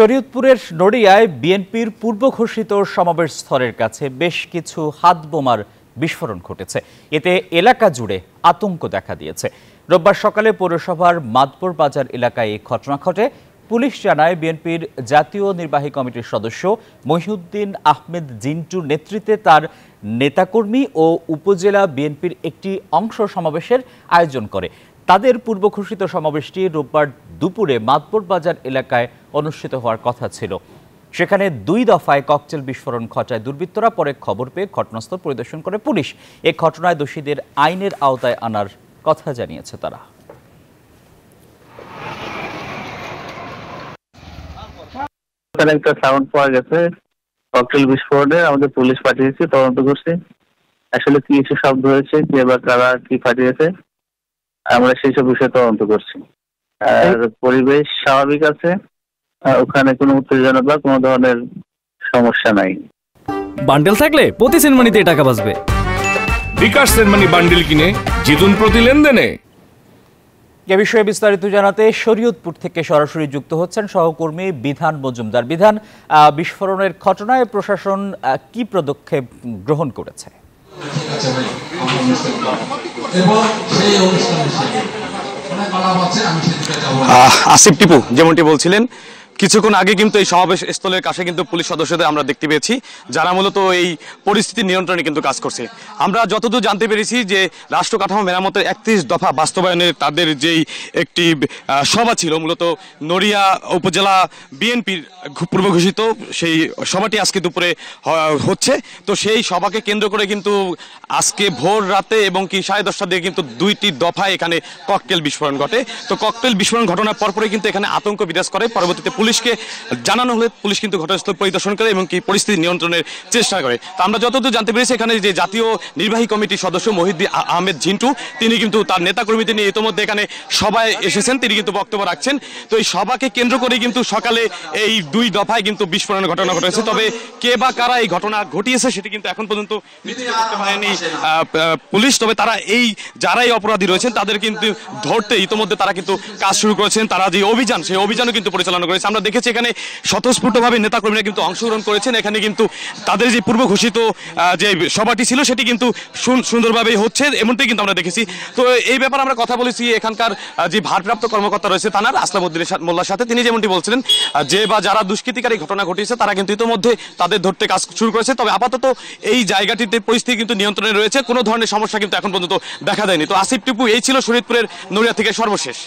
শরীয়তপুরের নড়িয়ায় বিএনপির পূর্ব ঘোষিত সমাবেশ স্থলের কাছে বেশ কিছু হাত বোমার বিস্ফোরণ ঘটেছে। এতে এলাকা জুড়ে আতঙ্ক দেখা দিয়েছে। রোববার সকালে পৌরসভার মাদপুর বাজার এলাকায় এই ঘটনা ঘটে। পুলিশ জানায়, বিএনপির জাতীয় নির্বাহী কমিটির সদস্য মহিউদ্দিন আহমেদ জিন্টুর নেতৃত্বে তার নেতাকর্মী ও উপজেলা বিএনপির একটি অংশ সমাবেশের আয়োজন করে। তাদের পূর্ব ঘোষিত সমাবেশটি রোববার দুপুরে মাদপুর বাজার এলাকায় অনুষ্ঠিত হওয়ার কথা ছিল। সেখানে 2 দফায় ককটেল বিস্ফোরণ ঘটায় দুর্বৃত্তরা। পরে খবর পেয়ে ঘটনাস্থল পরিদর্শন করে পুলিশ। এই ঘটনায় দোষীদের আইনের আওতায় আনার কথা জানিয়েছে তারা। একটা সাউন্ড পাওয়া গেছে ককটেল বিস্ফোরণে, আমাদের পুলিশ পাঠিয়েছে, তদন্ত করছে। আসলে কি কিছু শব্দ হয়েছে, কে বা কারা কি পাঠিয়েছে, আমরা সেই সব বিষয়ে তদন্ত করছি। আর পরিবেশ স্বাভাবিক আছে, ওখানে কোনো উত্তেজনা বা কোনো ধরনের সমস্যা নাই। বান্ডেল থাকলে প্রতি সেনমানিতে টাকা বাঁচবে। বিকাশ সেনমানি বান্ডেল কিনে জিতুন প্রতি লেনদেনে। এ বিষয়ে বিস্তারিত জানাতে শরীয়তপুর থেকে সরাসরি যুক্ত হচ্ছেন সহকর্মী বিধান মজুমদার। বিধান, বিস্ফোরণের ঘটনায় প্রশাসন কি পদক্ষেপ গ্রহণ করেছে? আসিফ টিপু যেমনটি বলছিলেন, কিছুক্ষণ আগে কিন্তু এই সমাবেশ স্থলের কাছে কিন্তু পুলিশ সদস্যদের আমরা দেখতে পেয়েছি, যারা মূলত এই পরিস্থিতি নিয়ন্ত্রণে কিন্তু কাজ করছে। আমরা যতদূর জানতে পেরেছি যে রাষ্ট্র কাঠামো মেরামতের 31 দফা বাস্তবায়নের তাদের যেই একটি সভা ছিল, মূলত নড়িয়া উপজেলা বিএনপির পূর্ব ঘোষিত সেই সভাটি আজকে দুপুরে হচ্ছে। তো সেই সভাকে কেন্দ্র করে কিন্তু আজকে ভোর রাতে এবং কি 10:30টার দিকে কিন্তু 2টি দফায় এখানে ককটেল বিস্ফোরণ ঘটে। তো ককটেল বিস্ফোরণ ঘটনার পরপরই কিন্তু এখানে আতঙ্ক বিরাজ করে। পরবর্তীতে পুলিশকে জানানো হলে পুলিশ কিন্তু ঘটনাস্থল পরিদর্শন করে এবং কি পরিস্থিতি নিয়ন্ত্রণের চেষ্টা করে। তো আমরা যতদূর জানতে পেরেছি, এখানে যে জাতীয় নির্বাহী কমিটির সদস্য মহিউদ্দিন আহমেদ জিন্টু, তিনি কিন্তু তার নেতাকর্মীদের নিয়ে ইতিমধ্যে এখানে সভায় এসেছেন, তিনি কিন্তু বক্তব্য রাখছেন। তো এই সভাকে কেন্দ্র করে কিন্তু সকালে এই 2 দফায় কিন্তু বিস্ফোরণের ঘটনা ঘটেছে। তবে কে বা কারা এই ঘটনা ঘটিয়েছে সেটি কিন্তু এখন পর্যন্ত নিশ্চিত করতে পারেনি পুলিশ। তবে তারা যারা এই অপরাধী রয়েছেন তাদের কিন্তু ধরতে ইতিমধ্যে তারা কিন্তু কাজ শুরু করেছেন। তারা যে অভিযান, সেই অভিযানও কিন্তু পরিচালনা করেছে। আমরা দেখেছি এখানে স্বতঃস্ফূর্তভাবে নেতাকর্মীরা কিন্তু অংশগ্রহণ করেছেন। এখানে কিন্তু তাদের যে পূর্ব ঘোষিত যে সভাটি ছিল সেটি কিন্তু সুন্দরভাবেই হচ্ছে, এমনটাই কিন্তু আমরা দেখেছি। তো এই ব্যাপারে আমরা কথা বলেছি এখানকার যে ভারপ্রাপ্ত কর্মকর্তা রয়েছে থানার, আসলাম উদ্দিন মোল্লার সাথে। তিনি যেমনটি বলছিলেন যে বা যারা দুষ্কৃতিকারী ঘটনা ঘটিয়েছে তারা কিন্তু ইতিমধ্যে তাদের ধরতে কাজ শুরু করেছে। তবে আপাতত এই জায়গাটিতে পরিস্থিতি কিন্তু নিয়ন্ত্রণে রয়েছে, কোনো ধরনের সমস্যা কিন্তু এখন পর্যন্ত দেখা দেয়নি। তো আসিফ টিপু, এই ছিল শরীয়তপুরের নড়িয়া থেকে সর্বশেষ।